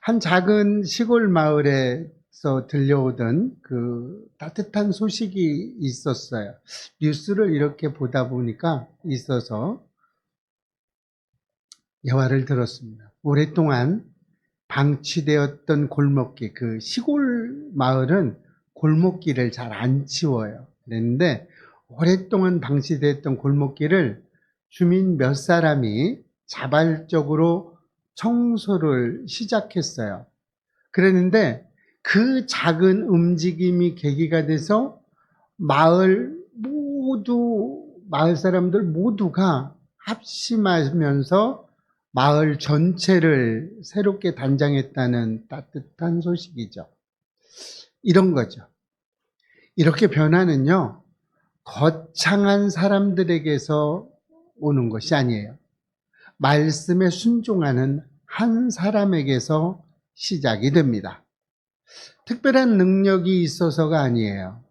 한 작은 시골 마을에서 들려오던 그 따뜻한 소식이 있었어요. 뉴스를 이렇게 보다 보니까 있어서 예화를 들었습니다. 오랫동안 방치되었던 골목길, 그 시골 마을은 골목길을 잘 안 치워요. 그랬는데 오랫동안 방치되었던 골목길을 주민 몇 사람이 자발적으로 청소를 시작했어요. 그랬는데 그 작은 움직임이 계기가 돼서 마을 사람들 모두가 합심하면서 마을 전체를 새롭게 단장했다는 따뜻한 소식이죠. 이런 거죠. 이렇게 변화는요, 거창한 사람들에게서 오는 것이 아니에요. 말씀에 순종하는 한 사람에게서 시작이 됩니다. 특별한 능력이 있어서가 아니에요.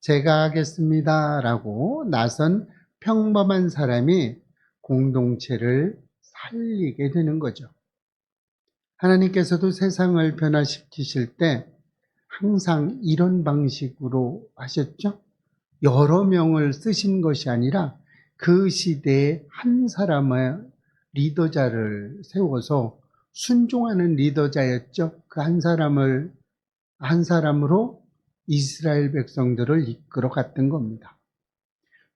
제가 하겠습니다 라고 나선 평범한 사람이 공동체를 살리게 되는 거죠. 하나님께서도 세상을 변화시키실 때 항상 이런 방식으로 하셨죠. 여러 명을 쓰신 것이 아니라 그 시대에 한 사람의 리더자를 세워서 순종하는 리더자였죠. 그 한 사람으로 이스라엘 백성들을 이끌어 갔던 겁니다.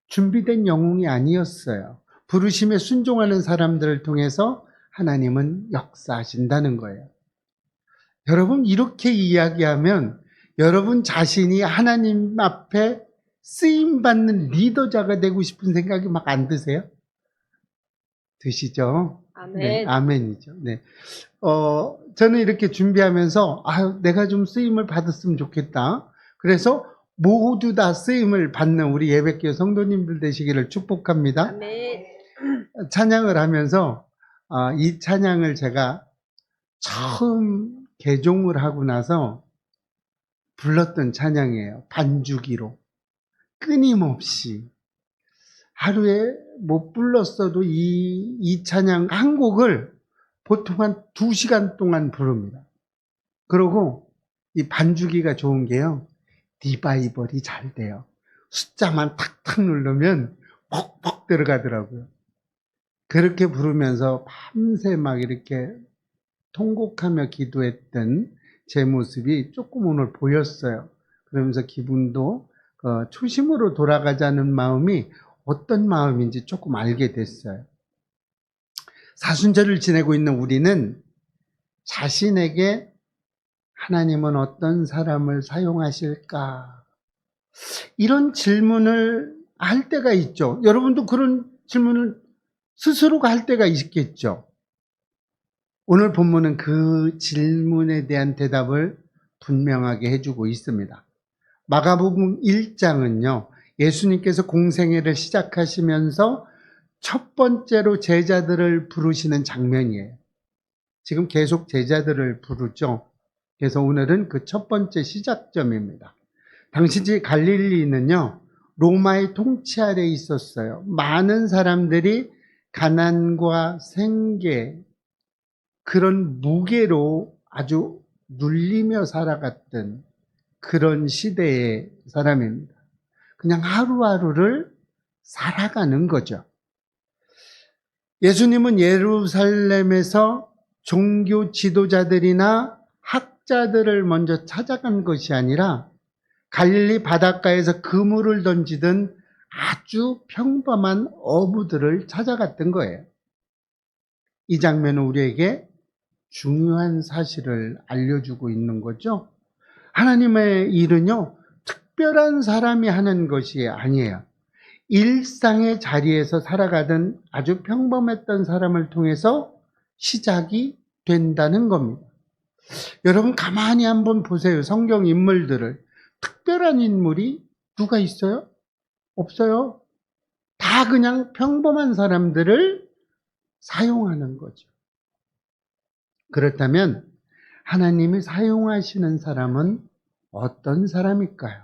준비된 영웅이 아니었어요. 부르심에 순종하는 사람들을 통해서 하나님은 역사하신다는 거예요. 여러분, 이렇게 이야기하면 여러분 자신이 하나님 앞에 쓰임받는 리더자가 되고 싶은 생각이 막 안 드세요? 드시죠? 아멘. 네, 아멘이죠. 네. 저는 이렇게 준비하면서, 내가 좀 쓰임을 받았으면 좋겠다. 그래서 모두 다 쓰임을 받는 우리 예배교 성도님들 되시기를 축복합니다. 아멘. 찬양을 하면서, 이 찬양을 제가 처음 개종을 하고 나서 불렀던 찬양이에요. 반주기로. 끊임없이. 하루에 못 불렀어도 이 찬양 한 곡을 보통 한 2시간 동안 부릅니다. 그리고 이 반주기가 좋은 게요. 리바이벌이 잘 돼요. 숫자만 탁탁 누르면 퍽퍽 들어가더라고요. 그렇게 부르면서 밤새 막 이렇게 통곡하며 기도했던 제 모습이 조금 오늘 보였어요. 그러면서 기분도 초심으로 돌아가자는 마음이 어떤 마음인지 조금 알게 됐어요. 사순절을 지내고 있는 우리는 자신에게 하나님은 어떤 사람을 사용하실까? 이런 질문을 할 때가 있죠. 여러분도 그런 질문을 스스로가 할 때가 있겠죠. 오늘 본문은 그 질문에 대한 대답을 분명하게 해주고 있습니다. 마가복음 1장은요, 예수님께서 공생애를 시작하시면서 첫 번째로 제자들을 부르시는 장면이에요. 지금 계속 제자들을 부르죠. 그래서 오늘은 그 첫 번째 시작점입니다. 당시 갈릴리는요, 로마의 통치 아래에 있었어요. 많은 사람들이 가난과 생계, 그런 무게로 아주 눌리며 살아갔던 그런 시대의 사람입니다. 그냥 하루하루를 살아가는 거죠. 예수님은 예루살렘에서 종교 지도자들이나 학자들을 먼저 찾아간 것이 아니라 갈릴리 바닷가에서 그물을 던지던 아주 평범한 어부들을 찾아갔던 거예요. 이 장면은 우리에게 중요한 사실을 알려주고 있는 거죠. 하나님의 일은요, 특별한 사람이 하는 것이 아니에요. 일상의 자리에서 살아가던 아주 평범했던 사람을 통해서 시작이 된다는 겁니다. 여러분 가만히 한번 보세요. 성경 인물들을. 특별한 인물이 누가 있어요? 없어요. 다 그냥 평범한 사람들을 사용하는 거죠. 그렇다면 하나님이 사용하시는 사람은 어떤 사람일까요?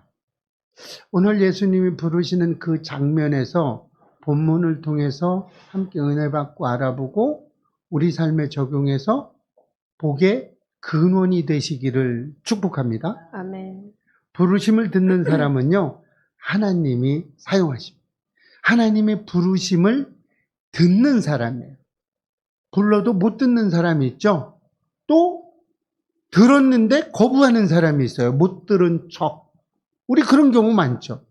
오늘 예수님이 부르시는 그 장면에서 본문을 통해서 함께 은혜 받고 알아보고 우리 삶에 적용해서 보게 근원이 되시기를 축복합니다. 아멘. 부르심을 듣는 사람은요, 하나님이 사용하십니다. 하나님의 부르심을 듣는 사람이에요. 불러도 못 듣는 사람이 있죠. 또 들었는데 거부하는 사람이 있어요. 못 들은 척. 우리 그런 경우 많죠.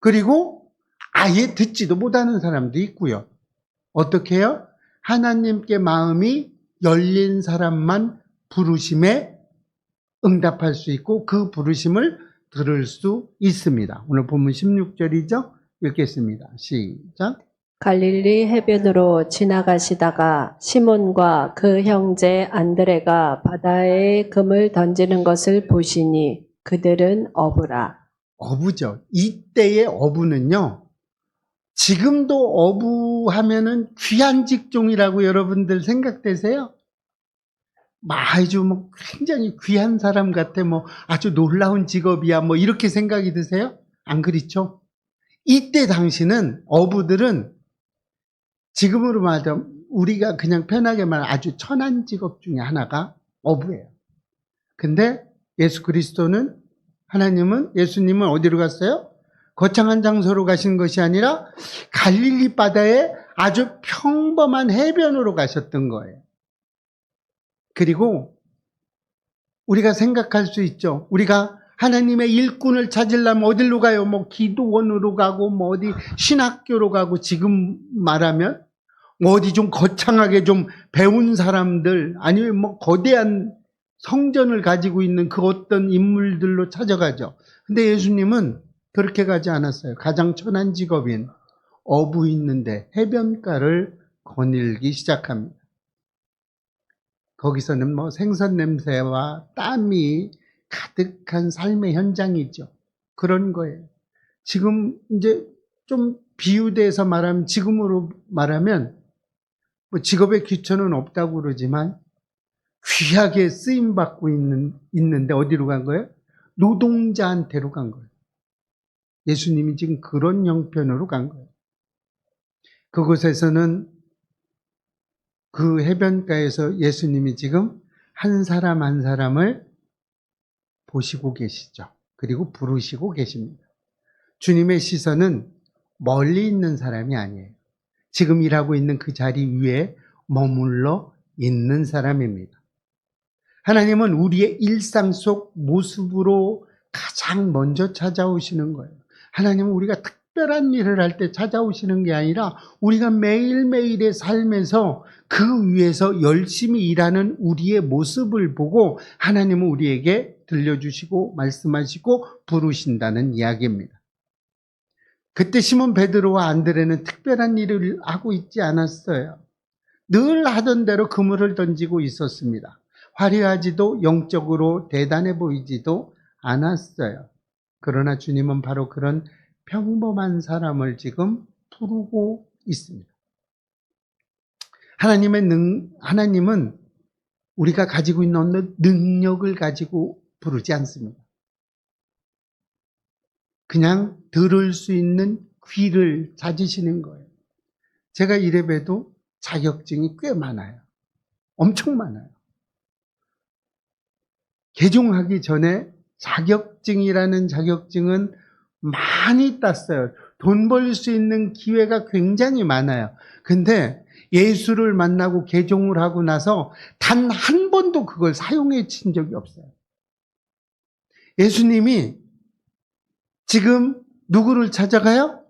그리고 아예 듣지도 못하는 사람도 있고요. 어떻게 해요? 하나님께 마음이 열린 사람만 부르심에 응답할 수 있고 그 부르심을 들을 수 있습니다. 오늘 본문 16절이죠. 읽겠습니다. 시작. 갈릴리 해변으로 지나가시다가 시몬과 그 형제 안드레가 바다에 금을 던지는 것을 보시니 그들은 어부라. 어부죠. 이때의 어부는요, 지금도 어부하면은 귀한 직종이라고 여러분들 생각되세요? 아주 굉장히 귀한 사람 같아, 아주 놀라운 직업이야, 이렇게 생각이 드세요? 안 그렇죠? 이때 당시는 어부들은 지금으로 말하면 우리가 그냥 편하게 말하면 아주 천한 직업 중에 하나가 어부예요. 근데 예수 그리스도는 예수님은 어디로 갔어요? 거창한 장소로 가신 것이 아니라 갈릴리 바다에 아주 평범한 해변으로 가셨던 거예요. 그리고 우리가 생각할 수 있죠. 우리가 하나님의 일꾼을 찾으려면 어디로 가요? 기도원으로 가고, 어디 신학교로 가고, 지금 말하면, 어디 좀 거창하게 좀 배운 사람들, 아니면 거대한 성전을 가지고 있는 그 어떤 인물들로 찾아가죠. 근데 예수님은 그렇게 가지 않았어요. 가장 천한 직업인 어부 있는데 해변가를 거닐기 시작합니다. 거기서는 생선 냄새와 땀이 가득한 삶의 현장이죠. 그런 거예요. 지금 이제 좀 비유돼서 말하면, 지금으로 말하면 직업의 귀천은 없다고 그러지만 귀하게 쓰임받고 있는데 어디로 간 거예요? 노동자한테로 간 거예요. 예수님이 지금 그런 형편으로 간 거예요. 그곳에서는 그 해변가에서 예수님이 지금 한 사람 한 사람을 보시고 계시죠. 그리고 부르시고 계십니다. 주님의 시선은 멀리 있는 사람이 아니에요. 지금 일하고 있는 그 자리 위에 머물러 있는 사람입니다. 하나님은 우리의 일상 속 모습으로 가장 먼저 찾아오시는 거예요. 하나님은 우리가 특별한 일을 할 때 찾아오시는 게 아니라 우리가 매일매일의 삶에서 그 위에서 열심히 일하는 우리의 모습을 보고 하나님은 우리에게 들려주시고 말씀하시고 부르신다는 이야기입니다. 그때 시몬 베드로와 안드레는 특별한 일을 하고 있지 않았어요. 늘 하던 대로 그물을 던지고 있었습니다. 화려하지도 영적으로 대단해 보이지도 않았어요. 그러나 주님은 바로 그런 평범한 사람을 지금 부르고 있습니다. 하나님은 우리가 가지고 있는 어떤 능력을 가지고 부르지 않습니다. 그냥 들을 수 있는 귀를 찾으시는 거예요. 제가 이래봬도 자격증이 꽤 많아요. 엄청 많아요. 개종하기 전에 자격증이라는 자격증은 많이 땄어요. 돈 벌 수 있는 기회가 굉장히 많아요. 근데 예수를 만나고 개종을 하고 나서 단 한 번도 그걸 사용해 친 적이 없어요. 예수님이 지금 누구를 찾아가요?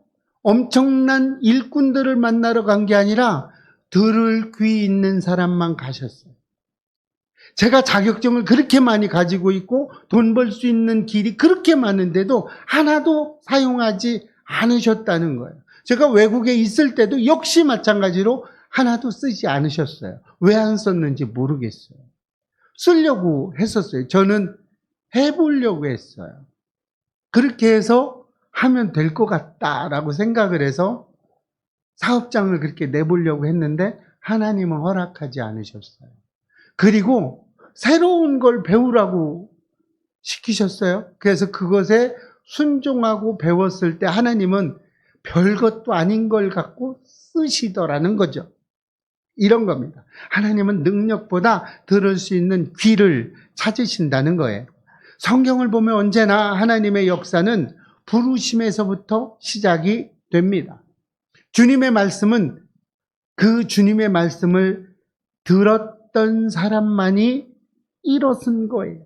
엄청난 일꾼들을 만나러 간 게 아니라 들을 귀 있는 사람만 가셨어요. 제가 자격증을 그렇게 많이 가지고 있고 돈 벌 수 있는 길이 그렇게 많은데도 하나도 사용하지 않으셨다는 거예요. 제가 외국에 있을 때도 역시 마찬가지로 하나도 쓰지 않으셨어요. 왜 안 썼는지 모르겠어요. 쓰려고 했었어요. 저는 해보려고 했어요. 그렇게 해서 하면 될 것 같다라고 생각을 해서 사업장을 그렇게 내보려고 했는데 하나님은 허락하지 않으셨어요. 그리고 새로운 걸 배우라고 시키셨어요. 그래서 그것에 순종하고 배웠을 때 하나님은 별것도 아닌 걸 갖고 쓰시더라는 거죠. 이런 겁니다. 하나님은 능력보다 들을 수 있는 귀를 찾으신다는 거예요. 성경을 보면 언제나 하나님의 역사는 부르심에서부터 시작이 됩니다. 주님의 말씀은 그 주님의 말씀을 들었던 사람만이 일어선 거예요.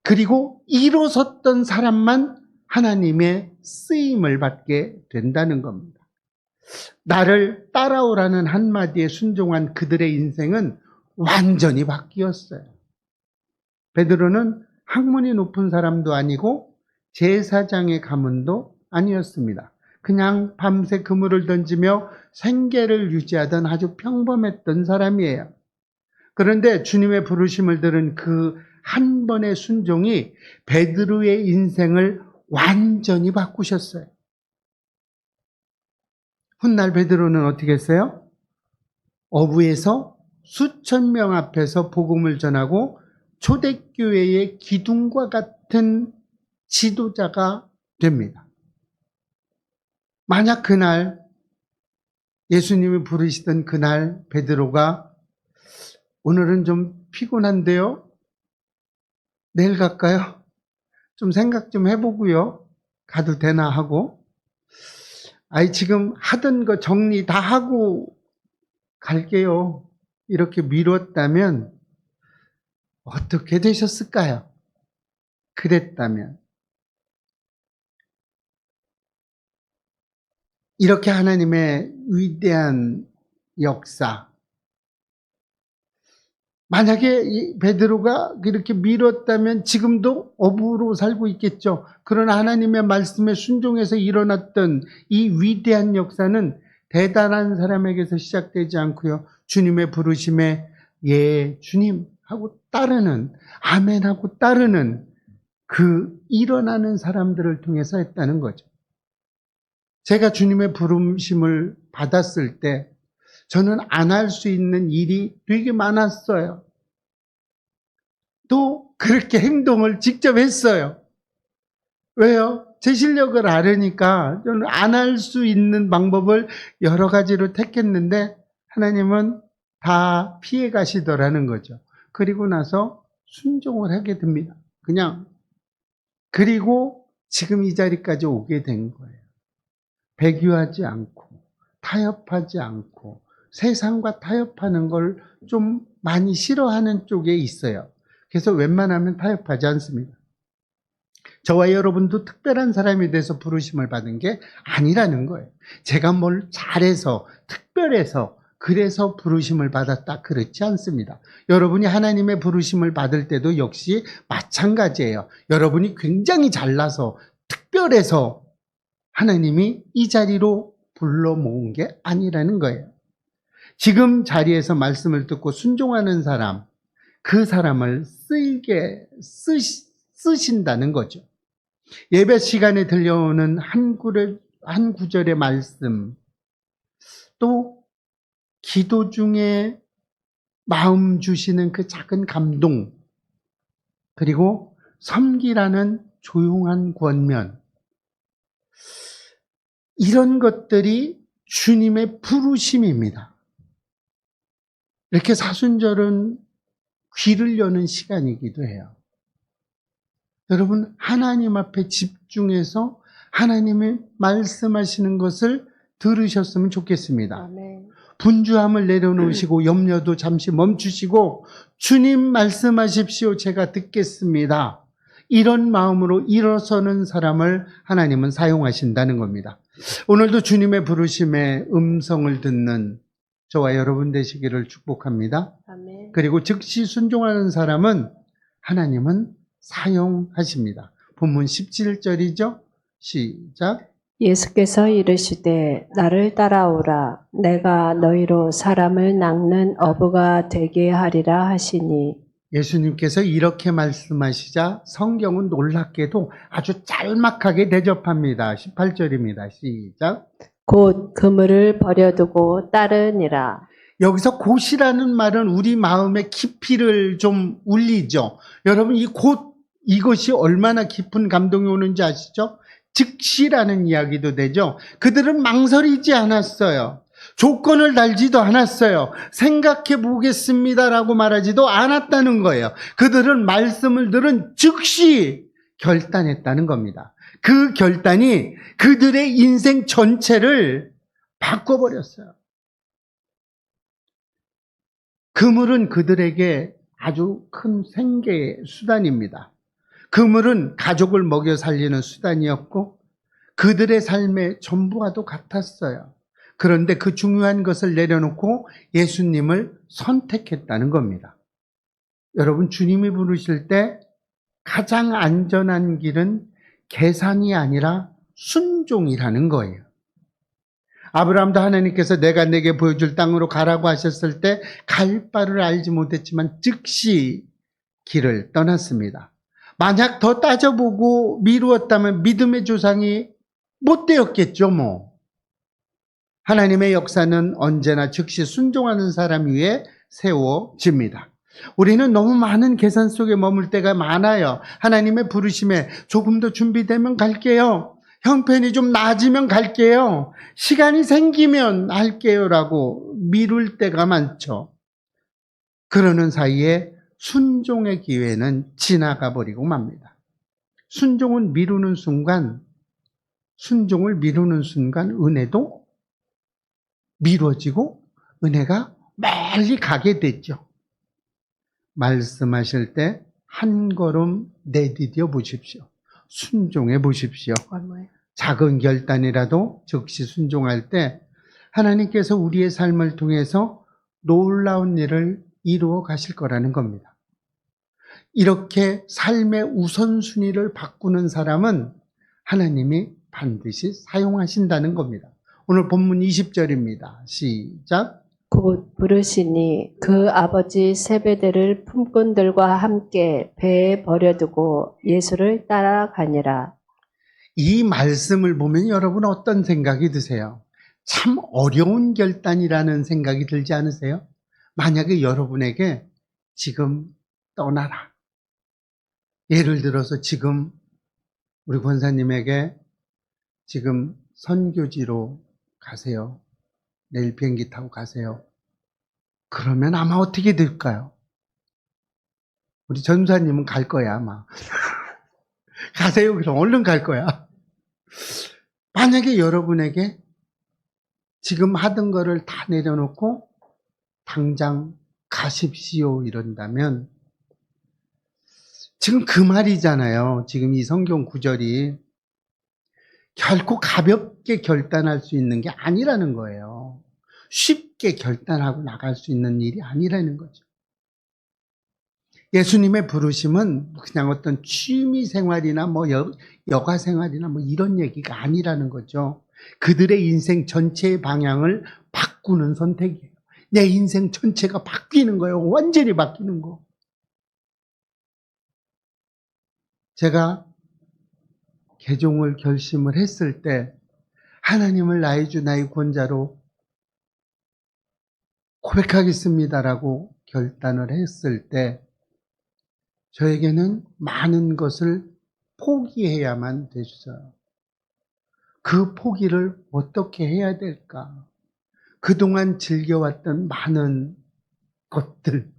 그리고 일어섰던 사람만 하나님의 쓰임을 받게 된다는 겁니다. 나를 따라오라는 한마디에 순종한 그들의 인생은 완전히 바뀌었어요. 베드로는 학문이 높은 사람도 아니고 제사장의 가문도 아니었습니다. 그냥 밤새 그물을 던지며 생계를 유지하던 아주 평범했던 사람이에요. 그런데 주님의 부르심을 들은 그 한 번의 순종이 베드로의 인생을 완전히 바꾸셨어요. 훗날 베드로는 어떻게 했어요? 어부에서 수천 명 앞에서 복음을 전하고 초대교회의 기둥과 같은 지도자가 됩니다. 만약 그날 예수님이 부르시던 그날 베드로가 오늘은 좀 피곤한데요? 내일 갈까요? 좀 생각 좀 해보고요. 가도 되나 하고 지금 하던 거 정리 다 하고 갈게요. 이렇게 미뤘다면 어떻게 되셨을까요? 그랬다면 이렇게 하나님의 위대한 역사, 만약에 베드로가 이렇게 미뤘다면 지금도 어부로 살고 있겠죠. 그러나 하나님의 말씀에 순종해서 일어났던 이 위대한 역사는 대단한 사람에게서 시작되지 않고요. 주님의 부르심에 예 주님 하고 따르는, 아멘 하고 따르는 그 일어나는 사람들을 통해서 했다는 거죠. 제가 주님의 부르심을 받았을 때 저는 안 할 수 있는 일이 되게 많았어요. 또 그렇게 행동을 직접 했어요. 왜요? 제 실력을 알으니까 저는 안 할 수 있는 방법을 여러 가지로 택했는데 하나님은 다 피해 가시더라는 거죠. 그리고 나서 순종을 하게 됩니다. 그리고 지금 이 자리까지 오게 된 거예요. 배교하지 않고 타협하지 않고 세상과 타협하는 걸 좀 많이 싫어하는 쪽에 있어요. 그래서 웬만하면 타협하지 않습니다. 저와 여러분도 특별한 사람이 돼서 부르심을 받은 게 아니라는 거예요. 제가 뭘 잘해서 특별해서 그래서 부르심을 받았다, 그렇지 않습니다. 여러분이 하나님의 부르심을 받을 때도 역시 마찬가지예요. 여러분이 굉장히 잘나서 특별해서 하나님이 이 자리로 불러 모은 게 아니라는 거예요. 지금 자리에서 말씀을 듣고 순종하는 사람, 그 사람을 쓰신다는 거죠. 예배 시간에 들려오는 한 구절의 말씀, 또 기도 중에 마음 주시는 그 작은 감동, 그리고 섬기라는 조용한 권면, 이런 것들이 주님의 부르심입니다. 이렇게 사순절은 귀를 여는 시간이기도 해요. 여러분, 하나님 앞에 집중해서 하나님이 말씀하시는 것을 들으셨으면 좋겠습니다. 아멘. 분주함을 내려놓으시고 염려도 잠시 멈추시고 주님 말씀하십시오. 제가 듣겠습니다. 이런 마음으로 일어서는 사람을 하나님은 사용하신다는 겁니다. 오늘도 주님의 부르심의 음성을 듣는 저와 여러분 되시기를 축복합니다. 아멘. 그리고 즉시 순종하는 사람은 하나님은 사용하십니다. 본문 17절이죠. 시작. 예수께서 이르시되 나를 따라오라 내가 너희로 사람을 낚는 어부가 되게 하리라 하시니. 예수님께서 이렇게 말씀하시자 성경은 놀랍게도 아주 짤막하게 대접합니다. 18절입니다. 시작. 곧 그물을 버려두고 따르니라. 여기서 곧이라는 말은 우리 마음의 깊이를 좀 울리죠. 여러분, 이것이 얼마나 깊은 감동이 오는지 아시죠? 즉시라는 이야기도 되죠. 그들은 망설이지 않았어요. 조건을 달지도 않았어요. 생각해 보겠습니다라고 말하지도 않았다는 거예요. 그들은 말씀을 들은 즉시 결단했다는 겁니다. 그 결단이 그들의 인생 전체를 바꿔버렸어요. 그물은 그들에게 아주 큰 생계의 수단입니다. 그물은 가족을 먹여 살리는 수단이었고 그들의 삶의 전부와도 같았어요. 그런데 그 중요한 것을 내려놓고 예수님을 선택했다는 겁니다. 여러분, 주님이 부르실 때 가장 안전한 길은 계산이 아니라 순종이라는 거예요. 아브라함도 하나님께서 내가 내게 보여줄 땅으로 가라고 하셨을 때 갈 바를 알지 못했지만 즉시 길을 떠났습니다. 만약 더 따져보고 미루었다면 믿음의 조상이 못 되었겠죠, 뭐. 하나님의 역사는 언제나 즉시 순종하는 사람 위에 세워집니다. 우리는 너무 많은 계산 속에 머물 때가 많아요. 하나님의 부르심에 조금 더 준비되면 갈게요. 형편이 좀 나아지면 갈게요. 시간이 생기면 할게요라고 미룰 때가 많죠. 그러는 사이에 순종의 기회는 지나가 버리고 맙니다. 순종을 미루는 순간 은혜도 미뤄지고 은혜가 멀리 가게 됐죠. 말씀하실 때 한 걸음 내디뎌 보십시오. 순종해 보십시오. 작은 결단이라도 즉시 순종할 때 하나님께서 우리의 삶을 통해서 놀라운 일을 이루어 가실 거라는 겁니다. 이렇게 삶의 우선순위를 바꾸는 사람은 하나님이 반드시 사용하신다는 겁니다. 오늘 본문 20절입니다. 시작. 곧 부르시니 그 아버지 세베대를 품꾼들과 함께 배에 버려두고 예수를 따라가니라. 이 말씀을 보면 여러분 어떤 생각이 드세요? 참 어려운 결단이라는 생각이 들지 않으세요? 만약에 여러분에게 지금 떠나라. 예를 들어서 지금 우리 권사님에게 지금 선교지로 가세요. 내일 비행기 타고 가세요. 그러면 아마 어떻게 될까요? 우리 전사님은 갈 거야, 아마. 가세요. 그럼 얼른 갈 거야. 만약에 여러분에게 지금 하던 거를 다 내려놓고 당장 가십시오 이런다면 지금 그 말이잖아요. 지금 이 성경 구절이 결코 가볍게 결단할 수 있는 게 아니라는 거예요. 쉽게 결단하고 나갈 수 있는 일이 아니라는 거죠. 예수님의 부르심은 그냥 어떤 취미 생활이나 뭐 여가 생활이나 뭐 이런 얘기가 아니라는 거죠. 그들의 인생 전체의 방향을 바꾸는 선택이에요. 내 인생 전체가 바뀌는 거예요. 완전히 바뀌는 거. 제가 개종을 결심을 했을 때 하나님을 나의 주 나의 구원자로 고백하겠습니다라고 결단을 했을 때 저에게는 많은 것을 포기해야만 됐어요. 그 포기를 어떻게 해야 될까? 그동안 즐겨왔던 많은 것들,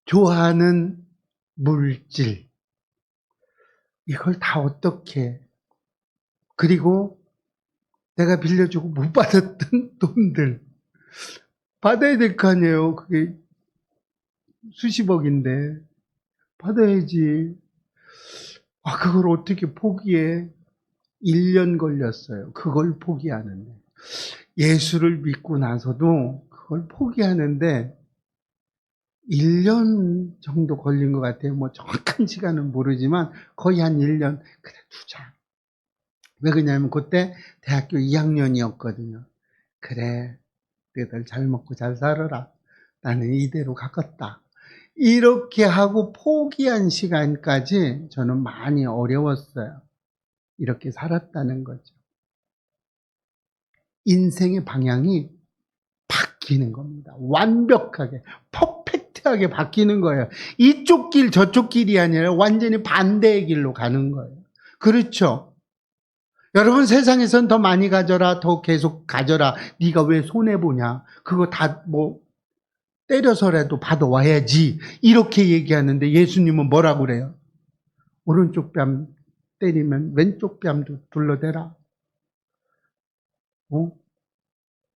좋아하는 물질, 이걸 다 어떻게, 그리고 내가 빌려주고 못 받았던 돈들, 받아야 될 거 아니에요. 그게 수십억인데, 받아야지. 그걸 어떻게 포기해? 1년 걸렸어요. 그걸 포기하는데. 예수를 믿고 나서도 그걸 포기하는데 1년 정도 걸린 것 같아요. 뭐 정확한 시간은 모르지만 거의 한 1년. 그래, 두자. 왜 그러냐면 그때 대학교 2학년이었거든요. 그래, 너희들 잘 먹고 잘 살아라. 나는 이대로 가겠다. 이렇게 하고 포기한 시간까지 저는 많이 어려웠어요. 이렇게 살았다는 거죠. 인생의 방향이 바뀌는 겁니다. 완벽하게, 퍼펙트하게 바뀌는 거예요. 이쪽 길, 저쪽 길이 아니라 완전히 반대의 길로 가는 거예요. 그렇죠? 여러분 세상에선 더 많이 가져라, 더 계속 가져라. 네가 왜 손해보냐. 그거 다 뭐 때려서라도 받아와야지. 이렇게 얘기하는데 예수님은 뭐라고 그래요? 오른쪽 뺨 때리면 왼쪽 뺨도 둘러대라.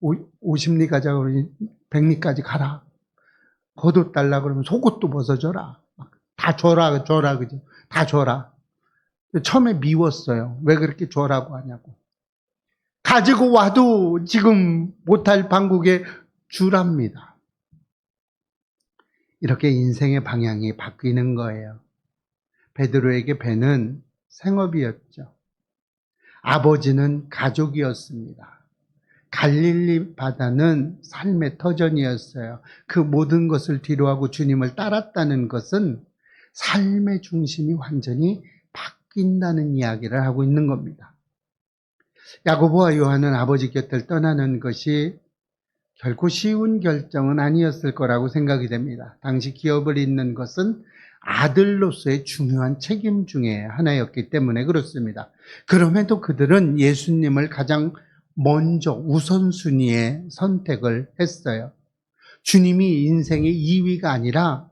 50리 가자 그러니 100리까지 가라. 겉옷 달라 그러면 속옷도 벗어줘라. 다 줘라, 그죠? 다 줘라. 처음에 미웠어요. 왜 그렇게 줘라고 하냐고. 가지고 와도 지금 못할 판국에 주랍니다. 이렇게 인생의 방향이 바뀌는 거예요. 베드로에게 배는 생업이었죠. 아버지는 가족이었습니다. 갈릴리 바다는 삶의 터전이었어요. 그 모든 것을 뒤로하고 주님을 따랐다는 것은 삶의 중심이 완전히 바뀐다는 이야기를 하고 있는 겁니다. 야고보와 요한은 아버지 곁을 떠나는 것이 결코 쉬운 결정은 아니었을 거라고 생각이 됩니다. 당시 기업을 잇는 것은 아들로서의 중요한 책임 중에 하나였기 때문에 그렇습니다. 그럼에도 그들은 예수님을 가장 먼저 우선순위에 선택을 했어요. 주님이 인생의 2위가 아니라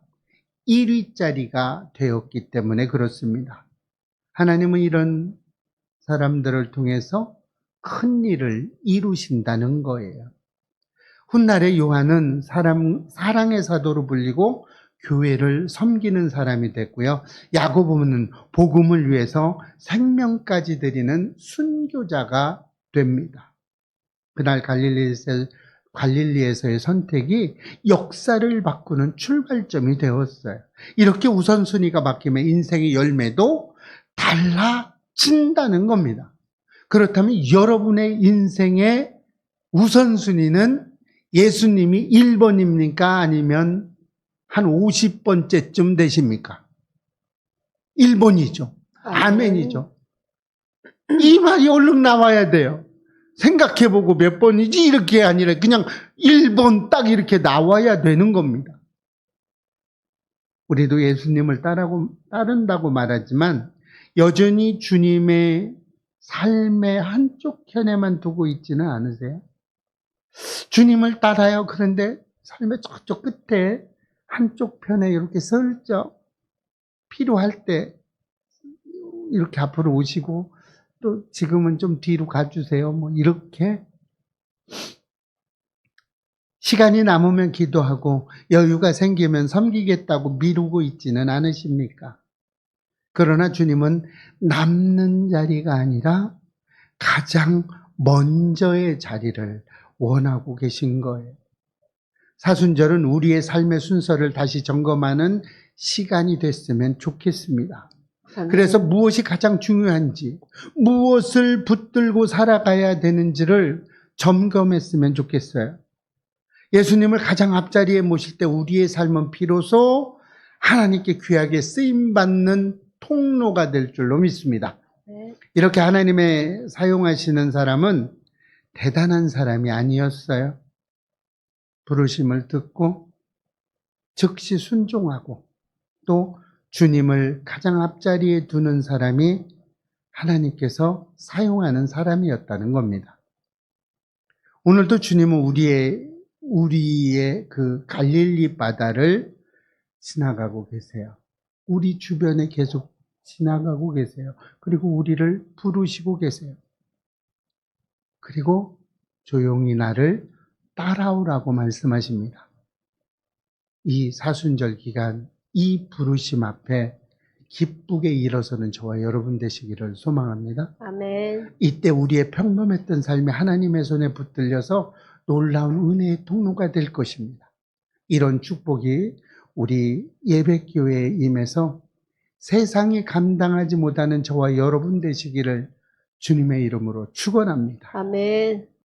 1위짜리가 되었기 때문에 그렇습니다. 하나님은 이런 사람들을 통해서 큰 일을 이루신다는 거예요. 훗날에 요한은 사랑의 사도로 불리고 교회를 섬기는 사람이 됐고요. 야고보는 복음을 위해서 생명까지 드리는 순교자가 됩니다. 그날 갈릴리에서의 선택이 역사를 바꾸는 출발점이 되었어요. 이렇게 우선순위가 바뀌면 인생의 열매도 달라진다는 겁니다. 그렇다면 여러분의 인생의 우선순위는 예수님이 1번입니까? 아니면 한 50번째쯤 되십니까? 1번이죠. 아멘이죠. 이 말이 얼른 나와야 돼요. 생각해보고 몇 번이지 이렇게 아니라 그냥 1번 딱 이렇게 나와야 되는 겁니다. 우리도 예수님을 따른다고 말하지만 여전히 주님의 삶의 한쪽 편에만 두고 있지는 않으세요? 주님을 따라요. 그런데 삶의 저쪽 끝에 한쪽 편에 이렇게 슬쩍 필요할 때 이렇게 앞으로 오시고 또 지금은 좀 뒤로 가주세요. 뭐 이렇게 시간이 남으면 기도하고 여유가 생기면 섬기겠다고 미루고 있지는 않으십니까? 그러나 주님은 남는 자리가 아니라 가장 먼저의 자리를 원하고 계신 거예요. 사순절은 우리의 삶의 순서를 다시 점검하는 시간이 됐으면 좋겠습니다. 그래서 무엇이 가장 중요한지, 무엇을 붙들고 살아가야 되는지를 점검했으면 좋겠어요. 예수님을 가장 앞자리에 모실 때 우리의 삶은 비로소 하나님께 귀하게 쓰임받는 통로가 될 줄로 믿습니다. 이렇게 하나님의 사용하시는 사람은 대단한 사람이 아니었어요. 부르심을 듣고 즉시 순종하고 또 주님을 가장 앞자리에 두는 사람이 하나님께서 사용하는 사람이었다는 겁니다. 오늘도 주님은 우리의 그 갈릴리 바다를 지나가고 계세요. 우리 주변에 계속 지나가고 계세요. 그리고 우리를 부르시고 계세요. 그리고 조용히 나를 따라오라고 말씀하십니다. 이 사순절 기간, 이 부르심 앞에 기쁘게 일어서는 저와 여러분 되시기를 소망합니다. 아멘. 이때 우리의 평범했던 삶이 하나님의 손에 붙들려서 놀라운 은혜의 통로가 될 것입니다. 이런 축복이 우리 예배교회에 임해서 세상이 감당하지 못하는 저와 여러분 되시기를 주님의 이름으로 축원합니다. 아멘.